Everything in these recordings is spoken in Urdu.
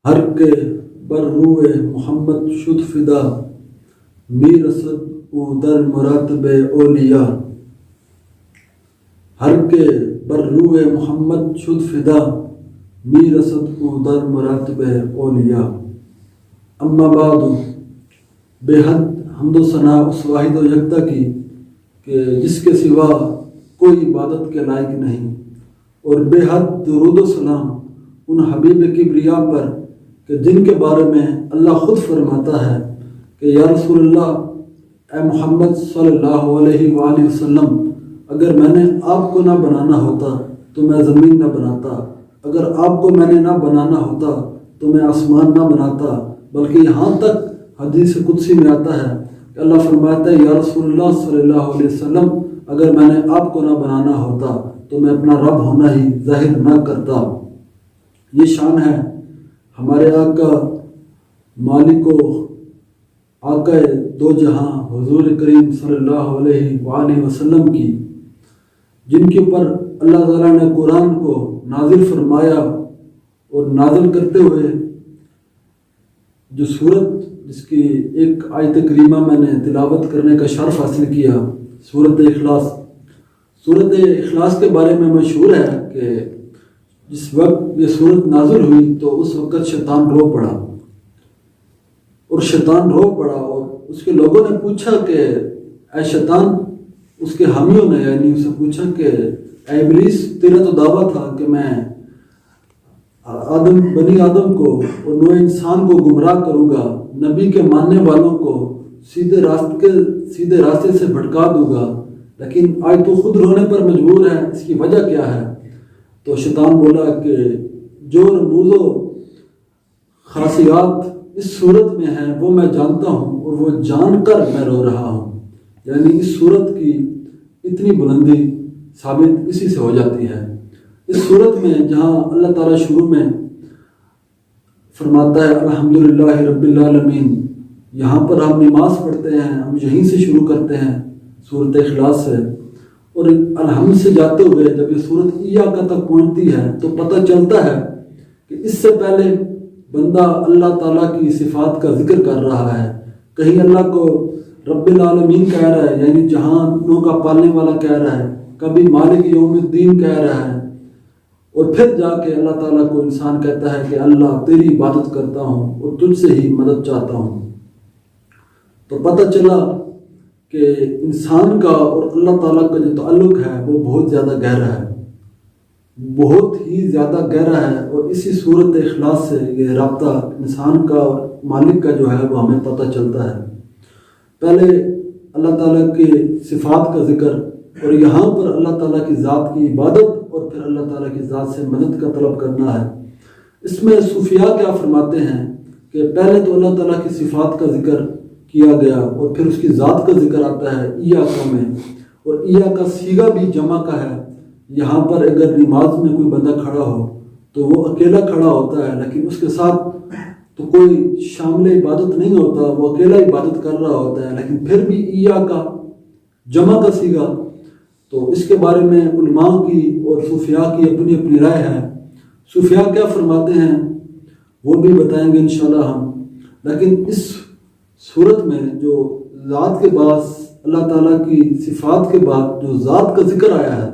ہر کے بر روئے محمد شد فدا، میر اسد او در مراتب اولیا۔ ہر کے بر روئے محمد شد فدا، میر اسد او در مراتب اولیا۔ اما بعد، بے حد حمد و ثناء اس واحد و یکتا کی کہ جس کے سوا کوئی عبادت کے لائق نہیں، اور بے حد درود و سلام ان حبیب کبریا پر کہ جن کے بارے میں اللہ خود فرماتا ہے کہ یا رسول اللہ، اے محمد صلی اللہ علیہ وآلہ وسلم، اگر میں نے آپ کو نہ بنانا ہوتا تو میں زمین نہ بناتا، اگر آپ کو میں نے نہ بنانا ہوتا تو میں آسمان نہ بناتا، بلکہ یہاں تک حدیث قدسی میں آتا ہے کہ اللہ فرماتا ہے یا رسول اللہ صلی اللہ علیہ وسلم، اگر میں نے آپ کو نہ بنانا ہوتا تو میں اپنا رب ہونا ہی ظاہر نہ کرتا۔ یہ شان ہے ہمارے آقا مالک و آقا دو جہاں حضور کریم صلی اللہ علیہ وآلہ وسلم کی، جن کے اوپر اللہ تعالیٰ نے قرآن کو نازل فرمایا، اور نازل کرتے ہوئے جو صورت جس کی ایک آیت کریمہ میں نے تلاوت کرنے کا شرف حاصل کیا، سورۃ اخلاص۔ سورۃ اخلاص کے بارے میں مشہور ہے کہ جس وقت یہ سورت نازل ہوئی تو اس وقت شیطان رو پڑا، اور شیطان رو پڑا، اور اس کے لوگوں نے پوچھا کہ اے شیطان، اس کے حامیوں نے یعنی اسے پوچھا کہ اے ابلیس، تیرا تو دعویٰ تھا کہ میں بنی آدم کو اور نوع انسان کو گمراہ کروں گا، نبی کے ماننے والوں کو سیدھے راستے سے بھٹکا دوں گا، لیکن آج تو خود رونے پر مجبور ہے، اس کی وجہ کیا ہے؟ تو شیطان بولا کہ جو رموز و خاصیات اس صورت میں ہیں وہ میں جانتا ہوں، اور وہ جان کر میں رو رہا ہوں۔ یعنی اس صورت کی اتنی بلندی ثابت اسی سے ہو جاتی ہے۔ اس صورت میں جہاں اللہ تعالیٰ شروع میں فرماتا ہے الحمدللہ رب العالمین، یہاں پر ہم نماز پڑھتے ہیں، ہم یہیں سے شروع کرتے ہیں سورۃ اخلاص سے، اور الحمد سے جاتے ہوئے جب یہ سورت ایاک تک پہنچتی ہے تو پتہ چلتا ہے کہ اس سے پہلے بندہ اللہ تعالیٰ کی صفات کا ذکر کر رہا ہے، کہیں اللہ کو رب العالمین کہہ رہا ہے، یعنی جہانوں کا پالنے والا کہہ رہا ہے، کبھی مالک یوم الدین کہہ رہا ہے، اور پھر جا کے اللہ تعالیٰ کو انسان کہتا ہے کہ اللہ تیری عبادت کرتا ہوں اور تجھ سے ہی مدد چاہتا ہوں۔ تو پتہ چلا کہ انسان کا اور اللہ تعالیٰ کا جو تعلق ہے وہ بہت زیادہ گہرا ہے، بہت ہی زیادہ گہرا ہے، اور اسی سورۃ اخلاص سے یہ رابطہ انسان کا اور مالک کا جو ہے وہ ہمیں پتہ چلتا ہے۔ پہلے اللہ تعالیٰ کے صفات کا ذکر، اور یہاں پر اللہ تعالیٰ کی ذات کی عبادت، اور پھر اللہ تعالیٰ کی ذات سے مدد کا طلب کرنا ہے۔ اس میں صوفیاء کیا فرماتے ہیں کہ پہلے تو اللہ تعالیٰ کی صفات کا ذکر کیا گیا، اور پھر اس کی ذات کا ذکر آتا ہے ایاک میں، اور ایاک کا صیغہ بھی جمع کا ہے۔ یہاں پر اگر نماز میں کوئی بندہ کھڑا ہو تو وہ اکیلا کھڑا ہوتا ہے، لیکن اس کے ساتھ تو کوئی شامل عبادت نہیں ہوتا، وہ اکیلا عبادت کر رہا ہوتا ہے، لیکن پھر بھی ایاک کا جمع کا صیغہ۔ تو اس کے بارے میں علماء کی اور صوفیاء کی اپنی اپنی رائے ہے۔ صوفیاء کیا فرماتے ہیں وہ بھی بتائیں گے انشاءاللہ ہم، لیکن اس صورت میں جو ذات کے بعد اللہ تعالیٰ کی صفات کے بعد جو ذات کا ذکر آیا ہے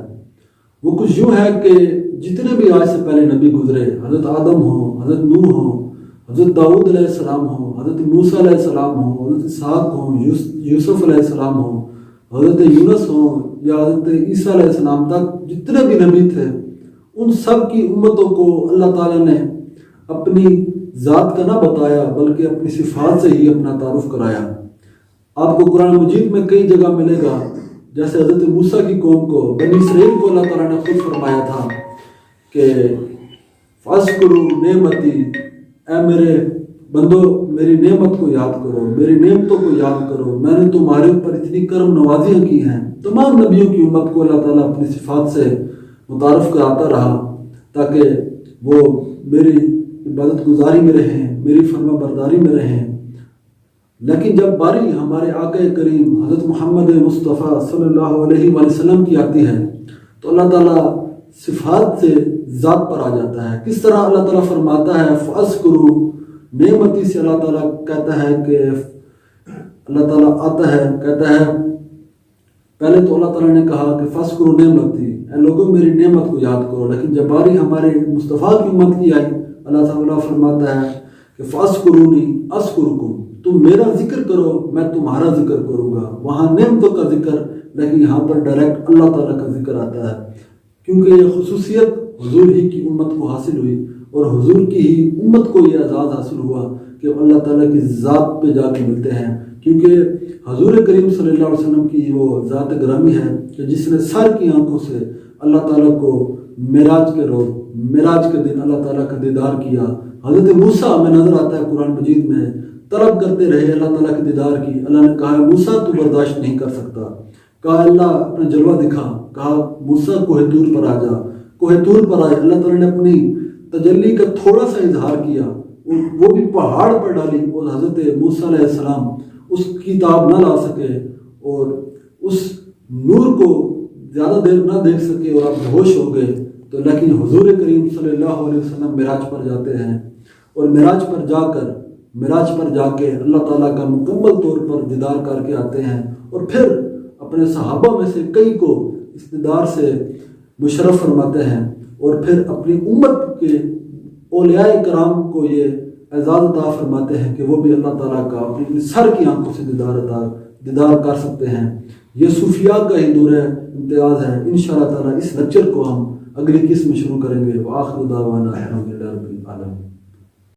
وہ کچھ یوں ہے کہ جتنے بھی آج سے پہلے نبی گزرے، حضرت آدم ہوں، حضرت نوح ہوں، حضرت داؤد علیہ السلام ہوں، حضرت موسیٰ علیہ السلام ہوں، حضرت اسحاق ہوں، یوسف علیہ السلام ہوں، حضرت یونس ہوں، یا حضرت عیسیٰ علیہ السلام تک جتنے بھی نبی تھے، ان سب کی امتوں کو اللہ تعالیٰ نے اپنی ذات کا نہ بتایا بلکہ اپنی صفات سے ہی اپنا تعارف کرایا۔ آپ کو قرآن مجید میں کئی جگہ ملے گا، جیسے حضرت موسیٰ کی قوم کو، بنی اسرائیل کو اللہ تعالیٰ نے خود فرمایا تھا کہ فَاذْكُرُوا نعمتی، اے میرے بندو میری نعمت کو یاد کرو، میری نعمتوں کو یاد کرو، میں نے تمہارے اوپر اتنی کرم نوازیاں کی ہیں۔ تمام نبیوں کی امت کو اللہ تعالیٰ اپنی صفات سے متعارف کراتا رہا تاکہ وہ میری عبادت گزاری میں رہیں، میری فرما برداری میں رہیں۔ لیکن جب باری ہمارے آقا کریم حضرت محمد مصطفیٰ صلی اللہ علیہ وآلہ وسلم کی آتی ہے تو اللہ تعالیٰ صفات سے ذات پر آ جاتا ہے. کس طرح اللہ تعالیٰ فرماتا ہے فَأَذْكُرُوا نعمتی سے اللہ تعالیٰ کہتا ہے کہ اللہ تعالیٰ آتا ہے کہتا ہے پہلے تو اللہ تعالیٰ نے کہا کہ فَأَذْكُرُوا نعمتی اے لوگوں میری نعمت کو یاد کرو، لیکن جب باری ہمارے مصطفیٰ کی امت کی آئی اللہ تعالیٰ فرماتا ہے کہ فَأَذْكُرُونِي أَذْكُرْكُمْ تم میرا ذکر کرو میں تمہارا ذکر کروں گا. وہاں نعمتوں کا ذکر لیکن یہاں پر ڈائریکٹ اللہ تعالیٰ کا ذکر آتا ہے، کیونکہ یہ خصوصیت حضور ہی کی امت کو حاصل ہوئی اور حضور کی ہی امت کو یہ اعزاز حاصل ہوا کہ اللہ تعالیٰ کی ذات پہ جا کے ملتے ہیں. کیونکہ حضور کریم صلی اللہ علیہ وسلم کی وہ ذات گرامی ہے کہ جس نے سر کی آنکھوں سے اللہ تعالیٰ کو معراج کے روز معراج کے دن اللہ تعالیٰ کا دیدار کیا. حضرت موسیٰ میں نظر آتا ہے قرآن مجید میں طلب کرتے رہے اللہ تعالیٰ کے دیدار کی. اللہ نے کہا موسیٰ تو برداشت نہیں کر سکتا، کہا اللہ اپنا جلوہ دکھا، کہا موسیٰ کوہ طور پر آ جا. کوہ طور پر آئے، اللہ تعالیٰ نے اپنی تجلی کا تھوڑا سا اظہار کیا، وہ بھی پہاڑ پر ڈالی اور حضرت موسیٰ علیہ السلام اس کتاب نہ لا سکے اور اس نور کو زیادہ دیر نہ دیکھ سکے اور آپ بے ہوش ہو گئے. تو لیکن حضور کریم صلی اللہ علیہ وسلم معراج پر جاتے ہیں اور معراج پر جا کے اللہ تعالیٰ کا مکمل طور پر دیدار کر کے آتے ہیں اور پھر اپنے صحابہ میں سے کئی کو اس دیدار سے مشرف فرماتے ہیں اور پھر اپنی امت کے اولیاء کرام کو یہ اعزاز عطا فرماتے ہیں کہ وہ بھی اللہ تعالیٰ کا اپنی سر کی آنکھوں سے دیدار کر سکتے ہیں. یہ صوفیاء کا ہی دور امتیاز ہے. انشاءاللہ تعالیٰ اس لیکچر کو ہم اگلی قسم میں شروع کریں گے. وآخر دعوانا الحمدللہ رب العالمین.